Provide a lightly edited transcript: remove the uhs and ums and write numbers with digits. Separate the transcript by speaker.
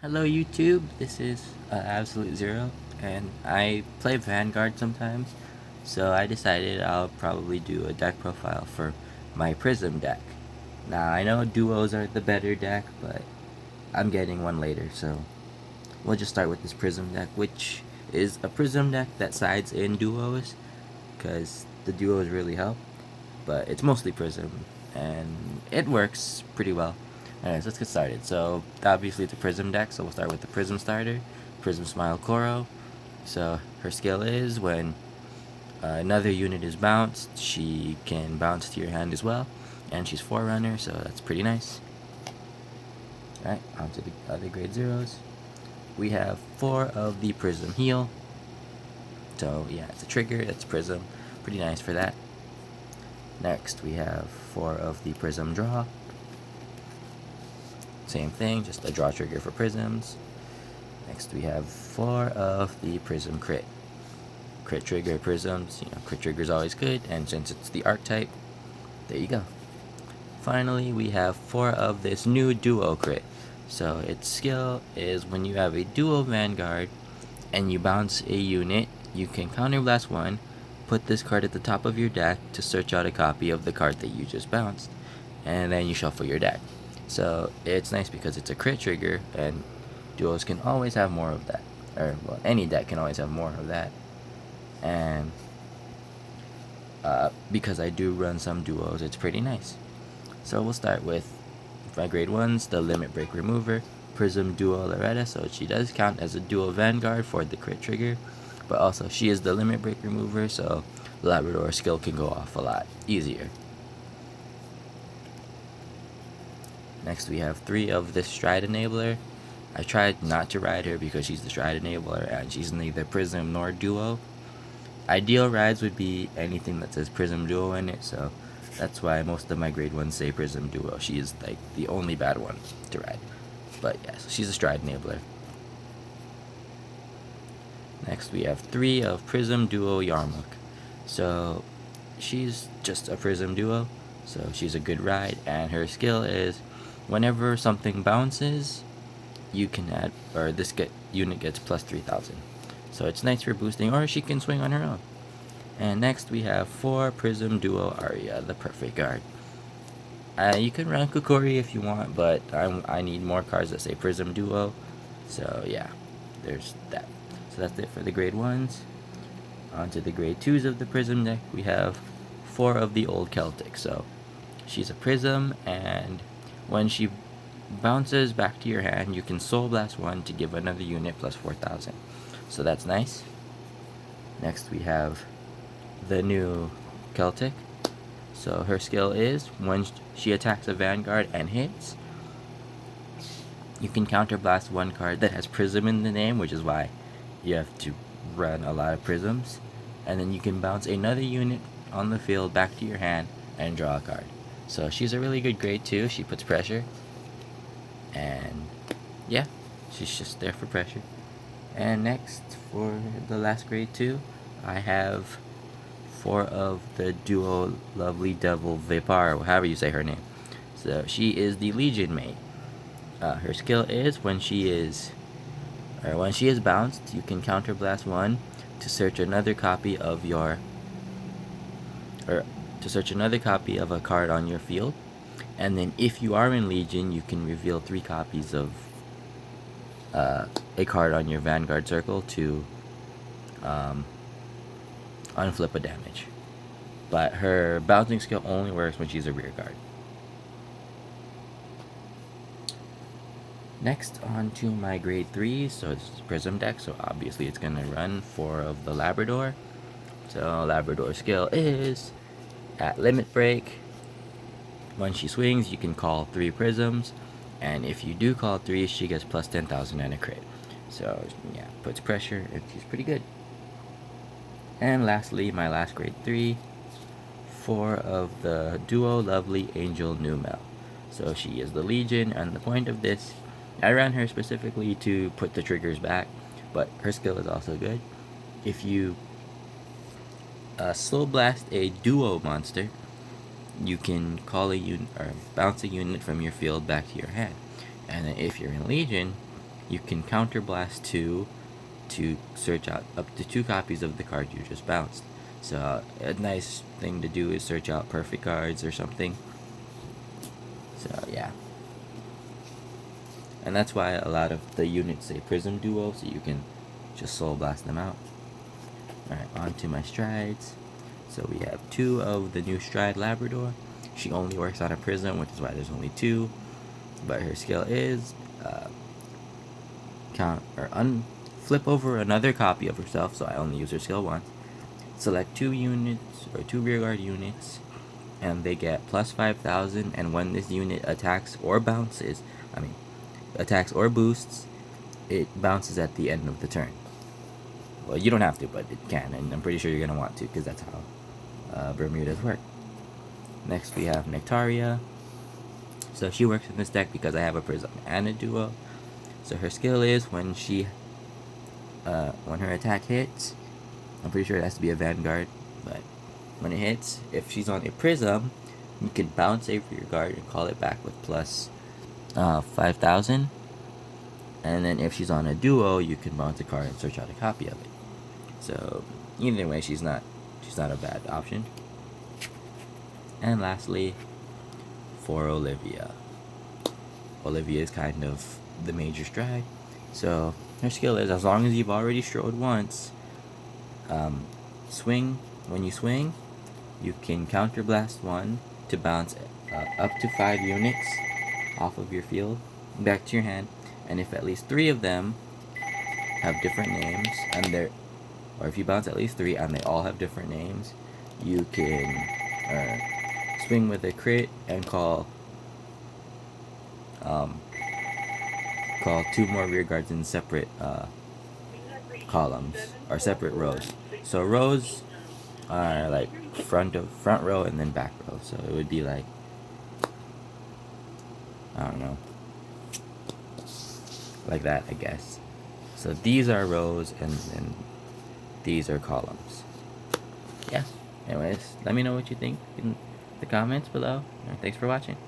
Speaker 1: Hello YouTube, this is Absolute Zero, and I play Vanguard sometimes, so I decided I'll probably do a deck profile for my Prism deck. Now I know duos are the better deck, but I'm getting one later, so we'll just start with this Prism deck, which is a Prism deck that sides in duos, because the duos really help, but it's mostly Prism, and it works pretty well. Alright, so let's get started. So, obviously it's a Prism deck, so we'll start with the Prism starter, Prism Smile Koro. So, her skill is when another unit is bounced, she can bounce to your hand as well, and she's Forerunner, so that's pretty nice. Alright, on to the other grade zeros. We have 4 of the Prism Heal. So, yeah, it's a trigger, it's Prism, pretty nice for that. Next, we have 4 of the Prism Draw. Same thing, just a draw trigger for prisms. Next, we have 4 of the Prism Crit. Crit trigger prisms, crit trigger is always good, and since it's the archetype, there you go. Finally, we have 4 of this new Duo Crit. So, its skill is when you have a Duo Vanguard and you bounce a unit, you can counterblast 1, put this card at the top of your deck to search out a copy of the card that you just bounced, and then you shuffle your deck. So it's nice because it's a crit trigger, and duos can always have more of that. Or, well, any deck can always have more of that. And because I do run some duos, it's pretty nice. So we'll start with my grade 1s, the Limit Break Remover, Prism-duo Loretta, so she does count as a duo Vanguard for the crit trigger, but also she is the Limit Break Remover, so Labrador skill can go off a lot easier. Next we have 3 of this Stride Enabler. I tried not to ride her because she's the Stride Enabler and she's neither Prism nor Duo. Ideal rides would be anything that says Prism-duo in it, so that's why most of my grade 1s say Prism-duo. She is like the only bad one to ride. But yeah, so she's a Stride Enabler. Next we have 3 of Prism-duo Yarmuk. So she's just a Prism-duo, so she's a good ride, and her skill is whenever something bounces, you can add, or this unit gets plus 3,000. So it's nice for boosting, or she can swing on her own. And next we have 4 Prism-duo Aria, the perfect guard. You can run Kukori if you want, but I need more cards that say Prism-duo. So yeah, there's that. So that's it for the grade 1s. On to the grade 2s of the Prism deck. We have 4 of the old Celtic. So she's a Prism, and when she bounces back to your hand, you can Soul Blast 1 to give another unit plus 4,000. So that's nice. Next we have the new Celtic. So her skill is when she attacks a Vanguard and hits, you can counterblast 1 card that has Prism in the name, which is why you have to run a lot of Prisms. And then you can bounce another unit on the field back to your hand and draw a card. So she's a really good grade 2. She puts pressure. And yeah, she's just there for pressure. And next, for the last grade 2, I have 4 of the duo Lovely Devil Vipar, or however you say her name. So she is the Legion mate. Her skill is when she is bounced, you can counterblast 1 to search another copy of your, or to search another copy of a card on your field. And then if you are in Legion, you can reveal 3 copies of a card on your Vanguard circle to unflip a damage. But her bouncing skill only works when she's a rear guard. Next, on to my grade 3. So this is Prism deck, so obviously it's going to run 4 of the Labrador. So Labrador skill is at Limit Break. When she swings, you can call 3 Prisms, and if you do call 3, she gets plus 10,000 and a crit. So yeah, puts pressure, and she's pretty good. And lastly, my last grade 3, 4 of the duo Lovely Angel Numel. So she is the Legion, and the point of this, I ran her specifically to put the triggers back, but her skill is also good. If you Soul Blast a duo monster, you can call a unit or bounce a unit from your field back to your hand. And then if you're in Legion, you can counterblast 2 to search out up to 2 copies of the card you just bounced. So a nice thing to do is search out perfect cards or something. So yeah. And that's why a lot of the units say Prism-duo, so you can just soul blast them out. Alright, on to my strides. So we have 2 of the new stride Labrador. She only works on a prism, which is why there's only 2. But her skill is flip over another copy of herself, so I only use her skill once. Select 2 units or 2 rearguard units, and they get plus 5,000. And when this unit attacks or boosts, it bounces at the end of the turn. Well, you don't have to, but it can, and I'm pretty sure you're gonna want to, because that's how Bermudas work. Next we have Nectaria. So she works in this deck because I have a Prism and a Duo. So her skill is when her attack hits, I'm pretty sure it has to be a Vanguard, but when it hits, if she's on a Prism, you can bounce a rearguard and call it back with plus 5,000. And then if she's on a Duo, you can bounce a card and search out a copy of it. So either way, she's not a bad option. And lastly, for Olivia. Olivia is kind of the major stride. So her skill is, as long as you've already strode once, when you swing, you can counterblast 1 to bounce up to 5 units off of your field back to your hand. And if at least 3 of them have different names, or if you bounce at least 3 and they all have different names, you can swing with a crit and call 2 more rear guards in separate columns or separate rows. So rows are like front row and then back row. So it would be like, I don't know, like that, I guess. So these are rows and then these are columns. Yeah. Anyways, let me know what you think in the comments below. And thanks for watching.